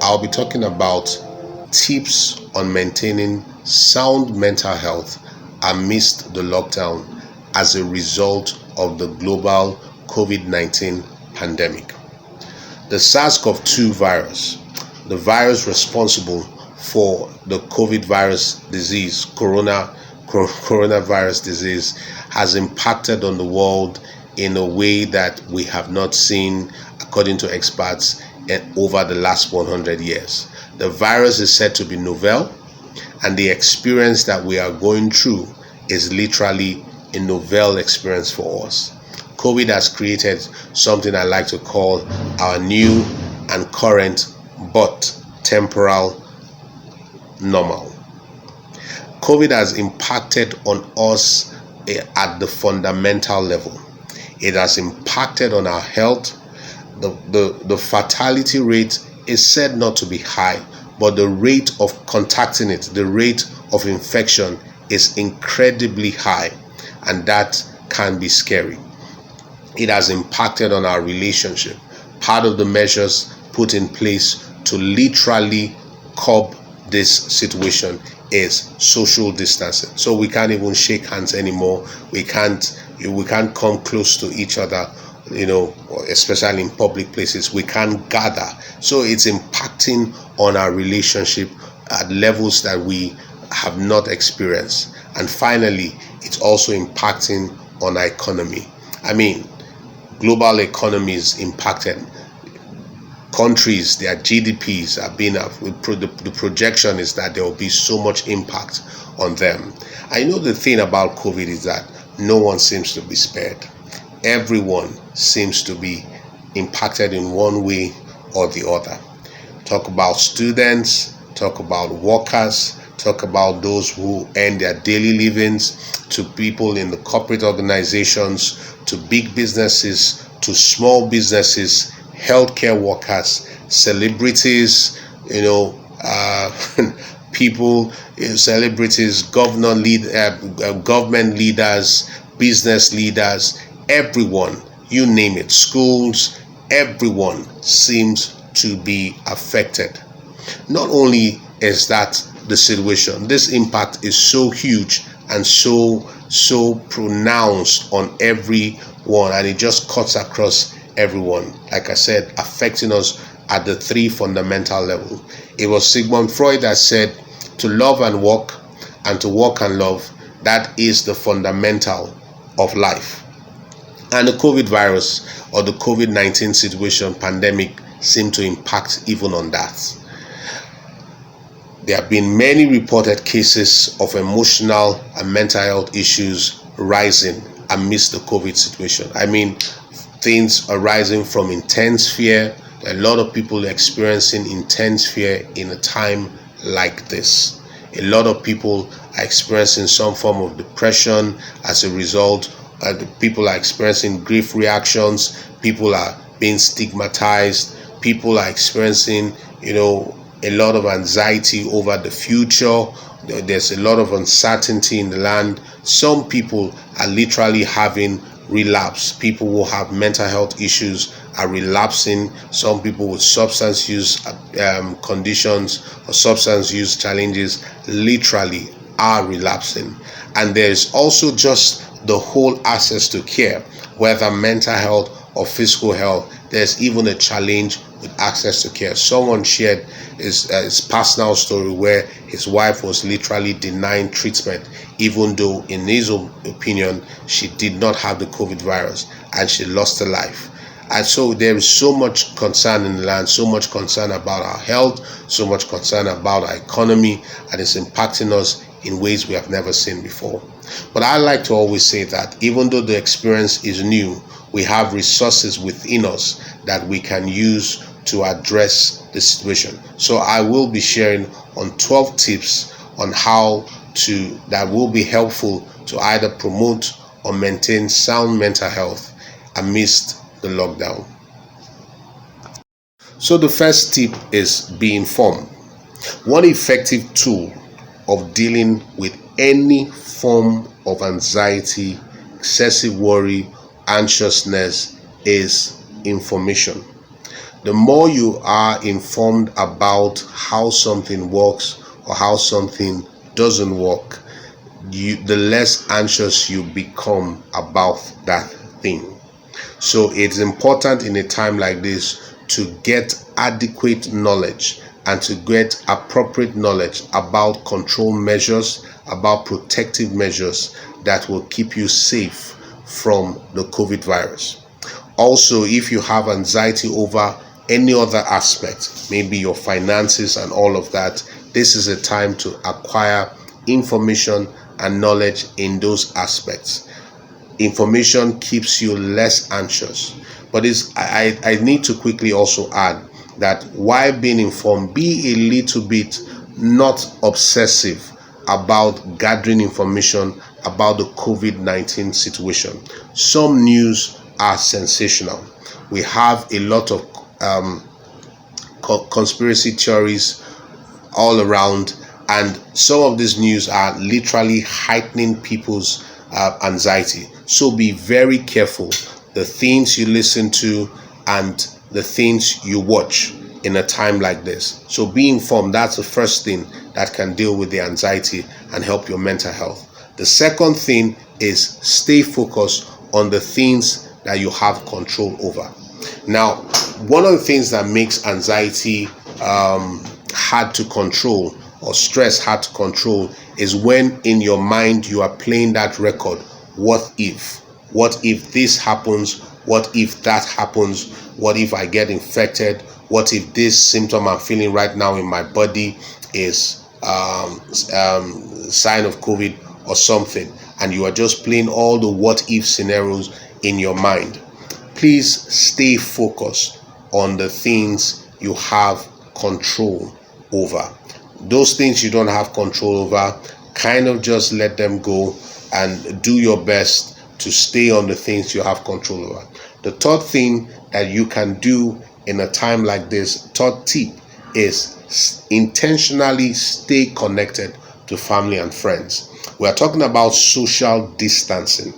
I'll be talking about tips on maintaining sound mental health amidst the lockdown as a result of the global COVID-19 pandemic. The SARS-CoV-2 virus, the virus responsible for the COVID virus disease, coronavirus disease, has impacted on the world in a way that we have not seen, according to experts, over the last 100 years. The virus is said to be novel, and the experience that we are going through is literally a novel experience for us. COVID has created something I like to call our new and current but temporal normal. COVID has impacted on us at the fundamental level. It has impacted on our health. The fatality rate is said not to be high, but the rate of contacting it, the rate of infection is incredibly high, and that can be scary. It has impacted on our relationship. Part of the measures put in place to literally curb this situation is social distancing. So we can't even shake hands anymore. We can't come close to each other, especially in public places. We can't gather. So it's impacting on our relationship at levels that we have not experienced. And finally, it's also impacting on our economy. Global economies impacted. Countries, their GDPs are being the projection is that there will be so much impact on them. I know the thing about COVID is that no one seems to be spared. Everyone seems to be impacted in one way or the other. Talk about students, talk about workers, talk about those who earn their daily livings, to people in the corporate organizations, to big businesses, to small businesses, healthcare workers, celebrities, people, celebrities, government leaders, business leaders, everyone, you name it, schools, everyone seems to be affected. Not only is that the situation, this impact is so huge and so pronounced on everyone, and it just cuts across everyone, like I said, affecting us at the three fundamental levels. It was Sigmund Freud that said to love and walk, and to walk and love, that is the fundamental of life. And the COVID virus, or the COVID-19 situation, pandemic, seemed to impact even on that. There have been many reported cases of emotional and mental health issues rising amidst the COVID situation. Things arising from intense fear. A lot of people experiencing intense fear in a time like this. A lot of people are experiencing some form of depression as a result. People are experiencing grief reactions. People are being stigmatized. People are experiencing, a lot of anxiety over the future. There's a lot of uncertainty in the land. Some people are literally having relapse. People who have mental health issues are relapsing. Some people with substance use conditions or substance use challenges literally are relapsing. And there's also just the whole access to care, whether mental health or physical health. There's even a challenge with access to care. Someone shared his personal story where his wife was literally denying treatment, even though in his own opinion she did not have the COVID virus, and she lost her life. And so there is so much concern in the land, so much concern about our health, so much concern about our economy, and it's impacting us in ways we have never seen before. But I like to always say that even though the experience is new, we have resources within us that we can use to address the situation. So I will be sharing on 12 tips on how that will be helpful to either promote or maintain sound mental health amidst the lockdown. So the first tip is be informed. One effective tool of dealing with any form of anxiety, excessive worry, anxiousness is information. The more you are informed about how something works or how something doesn't work, the less anxious you become about that thing. So it's important in a time like this to get adequate knowledge and to get appropriate knowledge about control measures, about protective measures that will keep you safe from the COVID virus. Also, if you have anxiety over any other aspect, maybe your finances and all of that, this is a time to acquire information and knowledge in those aspects. Information keeps you less anxious. But I need to quickly also add that while being informed, be a little bit not obsessive about gathering information about the COVID-19 situation. Some news are sensational. We have a lot of conspiracy theories all around, and some of these news are literally heightening people's anxiety. So be very careful the things you listen to and the things you watch in a time like this. So be informed. That's the first thing that can deal with the anxiety and help your mental health. The second thing is stay focused on the things that you have control over. Now, one of the things that makes anxiety hard to control or stress hard to control is when in your mind you are playing that record. What if? What if this happens? What if that happens? What if I get infected? What if this symptom I'm feeling right now in my body is sign of COVID or something? And you are just playing all the what if scenarios in your mind. Please stay focused on the things you have control over. Those things you don't have control over, kind of just let them go and do your best to stay on the things you have control over. The third thing that you can do in a time like this, third tip, is intentionally stay connected to family and friends. We are talking about social distancing.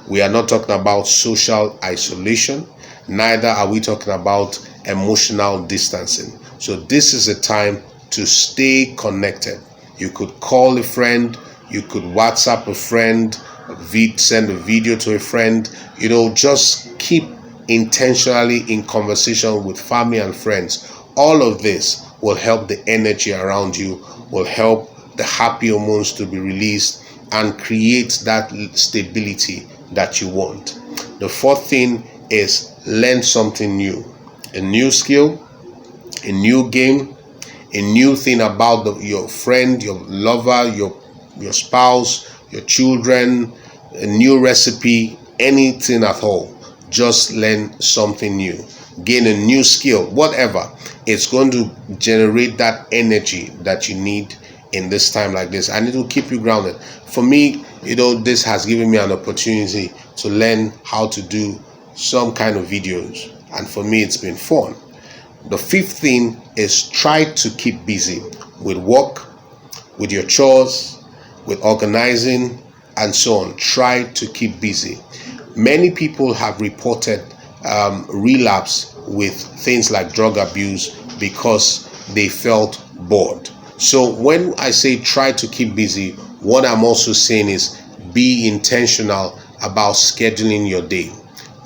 We are not talking about social isolation. Neither are we talking about emotional distancing. So this is a time to stay connected. You could call a friend, you could WhatsApp a friend, send a video to a friend, just keep intentionally in conversation with family and friends. All of this will help the energy around you, will help the happy hormones to be released and create that stability that you want. The fourth thing is learn something new, a new skill, a new game, a new thing about your friend, your lover, your spouse, your children, a new recipe, anything at all. Just learn something new, gain a new skill, whatever. It's going to generate that energy that you need in this time like this, and it will keep you grounded. For me, this has given me an opportunity to learn how to do some kind of videos, and for me it's been fun. The fifth thing is try to keep busy with work, with your chores, with organizing, and so on. Try to keep busy. Many people have reported relapse with things like drug abuse because they felt bored. So when I say try to keep busy, what I'm also saying is be intentional about scheduling your day.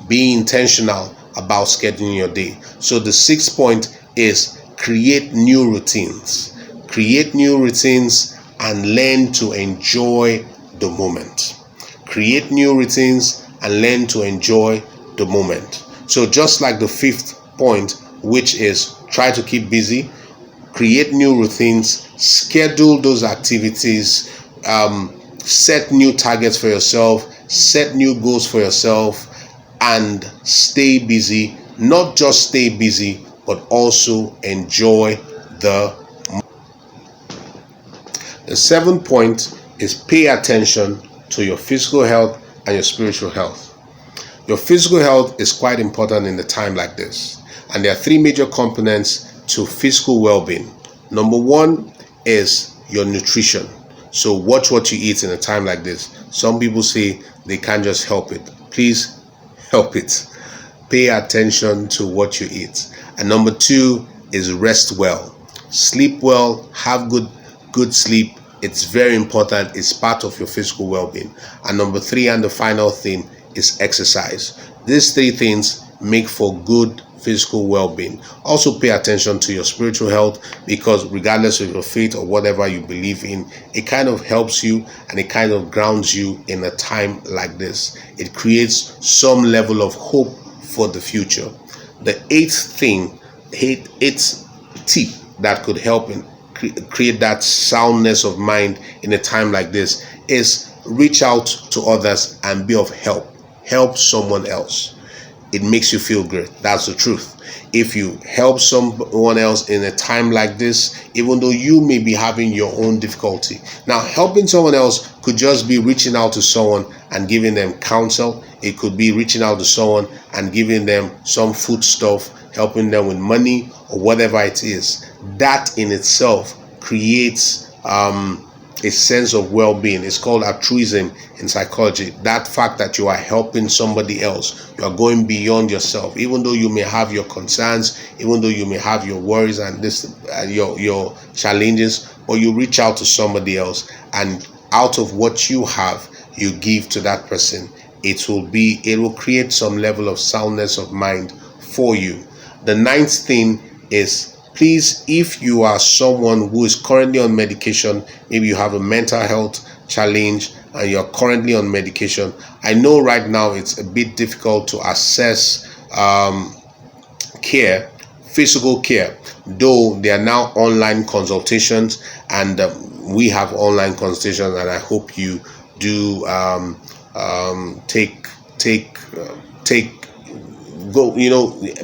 Be intentional about scheduling your day. So the sixth point is create new routines. Create new routines and learn to enjoy the moment. Create new routines and learn to enjoy the moment. So just like the fifth point, which is try to keep busy, create new routines, schedule those activities, set new targets for yourself, set new goals for yourself, and stay busy. Not just stay busy, but also enjoy the moment. The seventh point is pay attention to your physical health and your spiritual health. Your physical health is quite important in a time like this, and there are three major components to physical well-being. Number one is your nutrition. So watch what you eat in a time like this. Some people say they can't just help it. Please help it. Pay attention to what you eat. And number 2 is rest well. Sleep well, have good sleep. It's very important. It's part of your physical well-being. And number 3, and the final thing, is exercise. These 3 things make for good physical well-being. Also pay attention to your spiritual health, because regardless of your faith or whatever you believe in, it kind of helps you and it kind of grounds you in a time like this. It creates some level of hope for the future. The 8th tip that could help in create that soundness of mind in a time like this is reach out to others and be of help. Help someone else. It makes you feel great. That's the truth. If you help someone else in a time like this, even though you may be having your own difficulty. Now, helping someone else could just be reaching out to someone and giving them counsel. It could be reaching out to someone and giving them some food stuff, helping them with money or whatever it is. That in itself creates a sense of well-being. It's called altruism in psychology. That fact that you are helping somebody else, you are going beyond yourself, even though you may have your concerns, even though you may have your worries and your challenges, but you reach out to somebody else, and out of what you have, you give to that person. It will create some level of soundness of mind for you. The 9th thing is, please, if you are someone who is currently on medication, maybe you have a mental health challenge and you're currently on medication. I know right now it's a bit difficult to assess care, physical care, though there are now online consultations, and we have online consultations, and I hope you do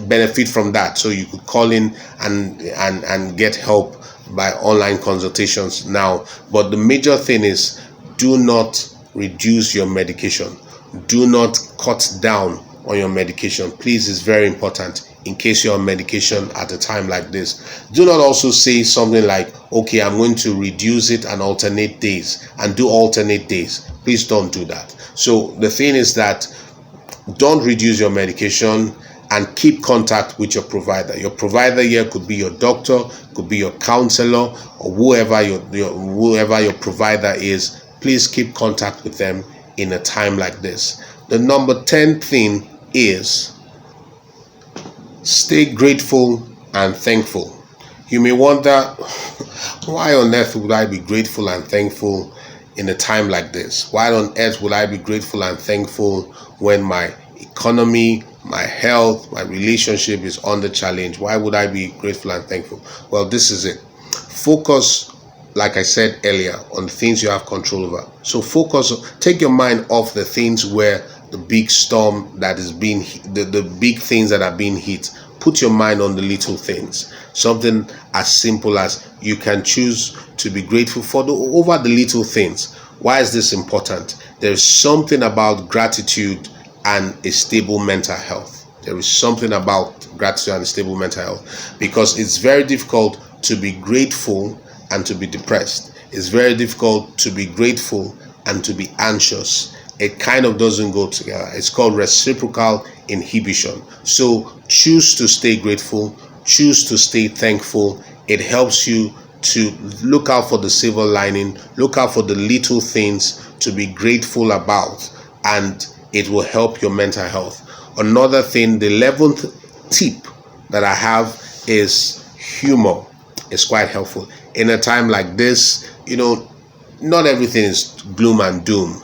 benefit from that. So you could call in and get help by online consultations now. But the major thing is, do not reduce your medication. Do not cut down on your medication. Please, it's very important in case you're on medication at a time like this. Do not also say something like, okay, I'm going to reduce it and alternate days and do alternate days. Please don't do that. So the thing is that don't reduce your medication and keep contact with your provider. Your provider here could be your doctor, could be your counselor, or whoever your provider is. Please keep contact with them in a time like this. The number 10 thing is, stay grateful and thankful. You may wonder, why on earth would I be grateful and thankful in a time like this? Why on earth would I be grateful and thankful when my economy, my health, my relationship is under challenge? Why would I be grateful and thankful? Well, this is it. Focus, like I said earlier, on the things you have control over. So take your mind off the things where the big storm that is being, the big things that are being hit. Put your mind on the little things. Something as simple as you can choose to be grateful for over the little things. Why is this important? There is something about gratitude and a stable mental health. There is something about gratitude and a stable mental health, because it's very difficult to be grateful and to be depressed. It's very difficult to be grateful and to be anxious. It kind of doesn't go together. It's called reciprocal inhibition. So choose to stay grateful, choose to stay thankful. It helps you to look out for the silver lining, look out for the little things to be grateful about, and it will help your mental health. Another thing, the 11th tip that I have is humor. It's quite helpful. In a time like this, not everything is gloom and doom.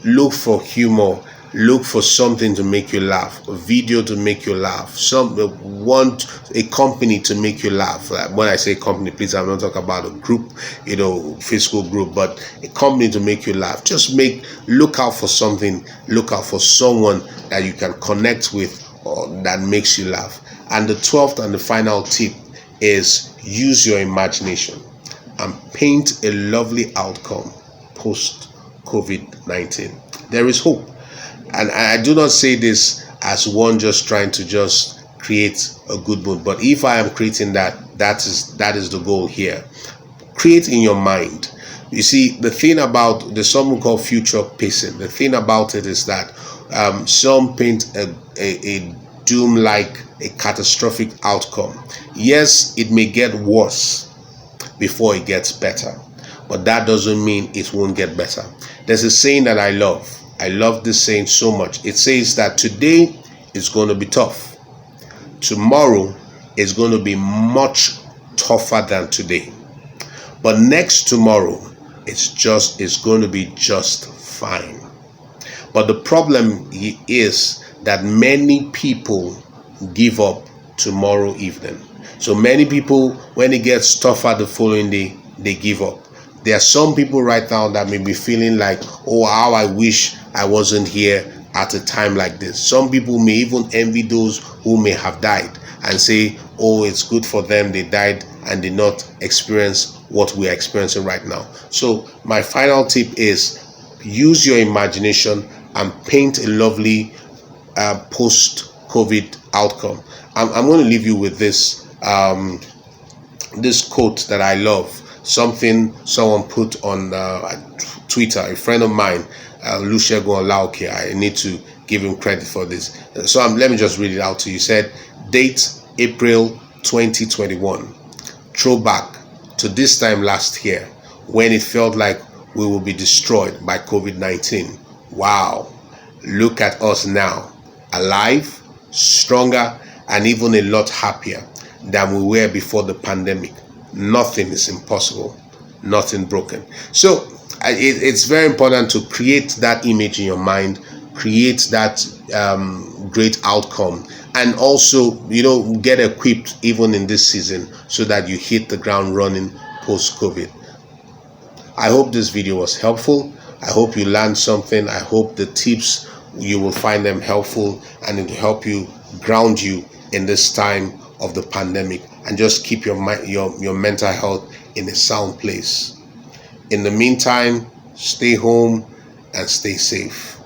Look for humor. Look for something to make you laugh, a video to make you laugh, want a company to make you laugh. When I say company, please, I'm not talking about a group, physical group, but a company to make you laugh. Just look out for something, look out for someone that you can connect with or that makes you laugh. And the 12th and the final tip is, use your imagination and paint a lovely outcome post-COVID-19. There is hope. And I do not say this as one just trying to just create a good mood, but if I am creating that is the goal here. Create in your mind. You see, the thing about, there's something called future pacing. The thing about it is that some paint a doom like a catastrophic outcome. Yes, it may get worse before it gets better, but that doesn't mean it won't get better. There's a saying that I love. I love this saying so much. It says that today is going to be tough. Tomorrow is going to be much tougher than today. But next tomorrow it's going to be just fine. But the problem is that many people give up tomorrow evening. So many people, when it gets tougher the following day, they give up. There are some people right now that may be feeling like, oh, how I wish I wasn't here at a time like this. Some people may even envy those who may have died and say, oh, it's good for them, they died and did not experience what we're experiencing right now. So my final tip is use your imagination and paint a lovely post-COVID outcome. I'm going to leave you with this this quote that I love. Something someone put on Twitter, a friend of mine, Lucia Gonlauke. I need to give him credit for this. So let me just read it out to you. He said, date April 2021. Throwback to this time last year when it felt like we will be destroyed by COVID-19. Wow. Look at us now, alive, stronger, and even a lot happier than we were before the pandemic. Nothing is impossible, nothing broken. So it's very important to create that image in your mind, create that great outcome, and also, get equipped even in this season so that you hit the ground running post-COVID. I hope this video was helpful. I hope you learned something. I hope the tips, you will find them helpful, and it will help you, ground you in this time of the pandemic, and just keep your mental health in a sound place. In the meantime, stay home and stay safe.